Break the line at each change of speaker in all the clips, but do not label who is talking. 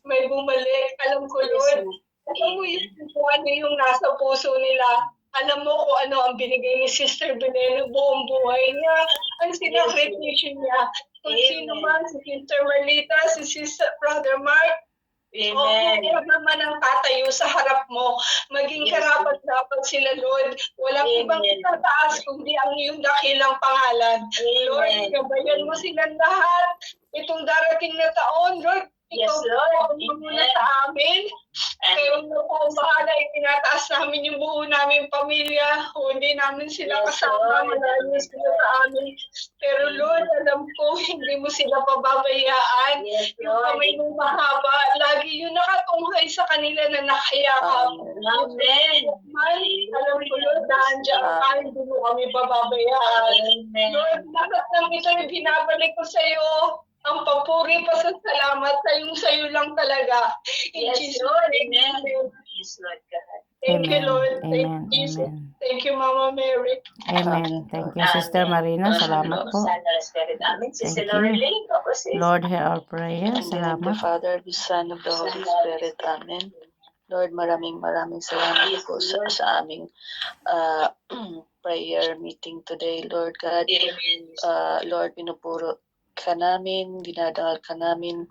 may bumalik. Alam ko, Lord, alam mo kung ano yung nasa puso nila. Alam mo kung ano ang binigay ni Sister Veneno buong buhay niya, ang sinakripisyo niya. Kung sino man, si Sister Marlita, si Sister Brother Mark,
Amen.
o naman ang tatayo sa harap mo, maging karapat-dapat sila, Lord. Walang ibang itataas kundi ang iyong dakilang pangalan. Lord, gabayan mo silang lahat. Itong darating na taon, Lord, ikaw po ang muna sa amin. Kayo na po ang bahala, itinataas namin yung buo namin pamilya. Hindi namin sila kasama, malayo sila sa amin. Pero Lord, alam ko, hindi mo sila pababayaan. Yung kamay mo mahaba, lagi yung nakatunghay sa kanila na nakayakap.
Amen.
Alam ko, Lord, nandiyan ka, hindi mo kami pababayaan. Lord, lahat ng ito yung binabalik ko sa iyo. Ang papuri pa sa salamat sa'yo lang talaga. In Jesus' name, amen. Thank you, Lord. Thank you, Jesus. Thank you, Mama Mary.
Amen. Thank you, Sister Marina. Salamat po. Thank you. Lord, hear our prayer.
In the name of the
Salamat.
Father, the Son, of the Holy Spirit. Amen. Lord, maraming salamat po sa aming prayer meeting today, Lord God. Lord, pinupuro ka namin, dinadangal ka namin,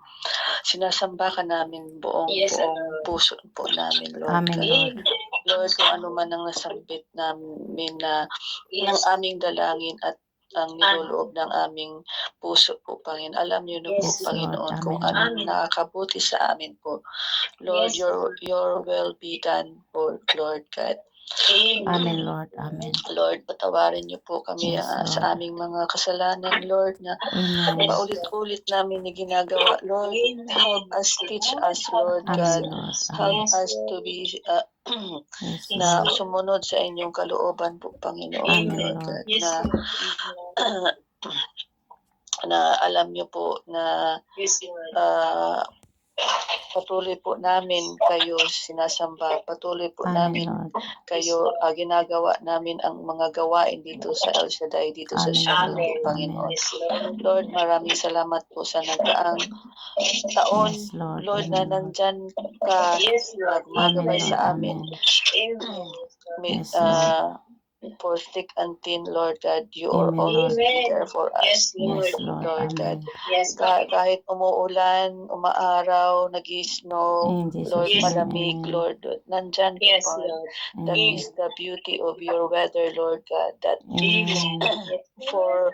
sinasamba ka namin buong puso po namin, Lord.
Amen, Lord.
Lord, kung ano man ang nasambit namin na ng aming dalangin at ang niloloob ng aming puso po, Panginoon. Alam niyo na po,
Yes,
Panginoon,
Lord.
kung
Amen.
anong nakakabuti sa amin po. Lord, your will be done po, Lord God.
Amen, Lord. Amen.
Lord, patawarin niyo po kami
Yes, Lord.
sa aming mga kasalanan, Lord, na
Amen.
paulit-ulit namin na ginagawa. Lord, help us, teach us, Lord God.
Amen, Lord.
Help
Amen.
us to be
Yes,
na
Lord.
sumunod sa inyong kalooban po, Panginoon,
Amen,
Lord
Lord.
God, na alam niyo po na patuloy po namin kayo sinasamba, patuloy po
Amen,
namin
Lord.
kayo ginagawa namin ang mga gawain dito sa El Shaddai, dito sa
Amen,
Shalom po,
Lord.
Panginoon. Lord, maraming salamat po sa nagdaang taon,
Yes, Lord.
Lord, na
Amen, Lord.
nandyan ka, gumagabay
Amen, Lord.
sa amin.
Yes, Lord.
For thick and thin, Lord God, you are
Amen,
always
Lord.
be there for us,
Yes, Lord.
Lord God.
Amen.
Kahit umuulan, umaaraw, nag-snow,
In Jesus'
Lord,
name,
malamig,
amen.
Lord, nandyan ka pa. That
Amen.
is the beauty of your weather, Lord God. That
Amen.
for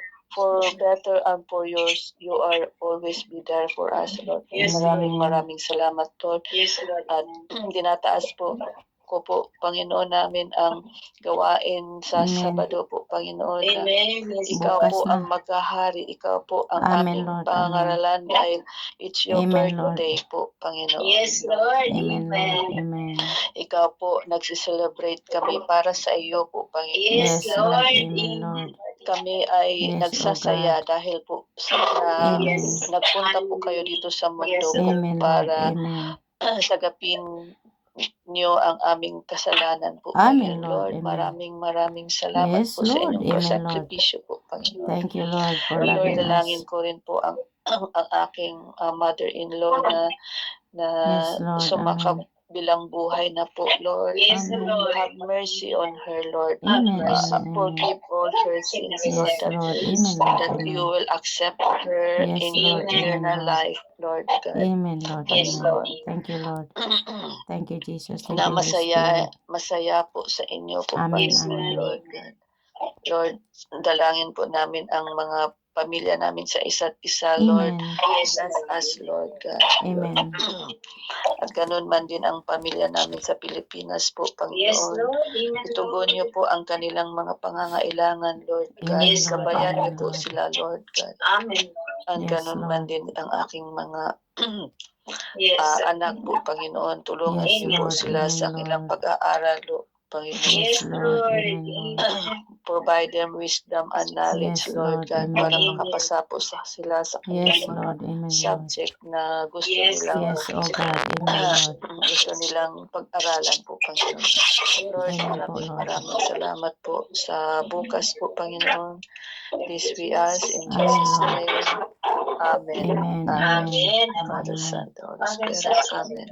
better and for yours, you are always be there for us, Lord.
Amen.
Maraming salamat, Lord. At dinataas po ko po, Panginoon, namin ang gawain sa
Amen.
Sabado po, Panginoon, na ikaw
Bukas
po
na.
ang maghahari, ikaw po ang
Amen,
aming
Lord.
pangaralan dahil it's your
Amen, Lord.
birthday po, Panginoon.
Amen, Lord. Amen.
Ikaw po, nagsiselebrate kami para sa iyo po, Panginoon.
Yes, Lord. Amen, Lord.
Kami ay
Yes,
nagsasaya
oh God.
dahil po
Amen.
nagpunta po kayo dito sa mundo po
Amen, Lord.
para
Amen.
sagapin niyo ang aming kasalanan po,
Amen,
Lord.
Lord.
Maraming salamat
Yes,
po sa
Lord.
inyong
Amen, Lord.
sakripisyo po, Panginoon.
Thank you, Lord, for
Lord,
loving
dalangin
us.
ko rin po ang aking mother-in-law na
Yes, Lord.
sumakap
Amen.
bilang buhay na po, Lord.
Amen.
Have mercy on her, Lord.
Amen, amen,
Forgive all her sins, Lord.
Yes, Lord. Amen, Lord.
That you
Amen.
will accept her
Yes,
in
Lord.
your
Amen,
eternal
Lord.
life, Lord God.
Amen, Lord.
Yes,
Amen.
Lord.
Thank you, Lord. Thank you, Jesus. Thank
Na
you, Holy Spirit.
masaya po sa inyo po,
Amen,
Panginoon,
amen.
Lord God. Lord, dalangin po namin ang mga pamilya namin sa isa't isa, Lord.
Amen.
Bless us, Lord God.
Amen.
At ganun man din ang pamilya namin sa Pilipinas po, Panginoon. Itugon niyo po ang kanilang mga pangangailangan, Lord God.
Amen, Lord.
Gabayan niyo
Amen,
po
Lord.
sila, Lord God. At
Yes,
ganun man
Lord.
din ang aking mga anak po, Panginoon. Tulungan
Yes,
niyo po
Lord.
sila
Amen,
sa kanilang
Lord.
pag-aaral, Panginoon.
Yes, Lord. Amen, Lord.
provide them wisdom and knowledge,
Yes,
Lord
Lord.
God,
Amen.
para makapasa po sila sa
Yes,
kanilang mga
Lord. Amen, Lord.
subject na gusto nilang
Yes, oh God. Amen, Lord.
gusto nilang pag-aralan po, Panginoon. Lord,
Amen po,
maraming
Lord.
salamat po sa bukas po, Panginoon. This we ask in
Amen,
Jesus'
Lord.
name. Amen.
Amen. Amen.
Father,
Amen.
Son, Holy Spirit. Amen.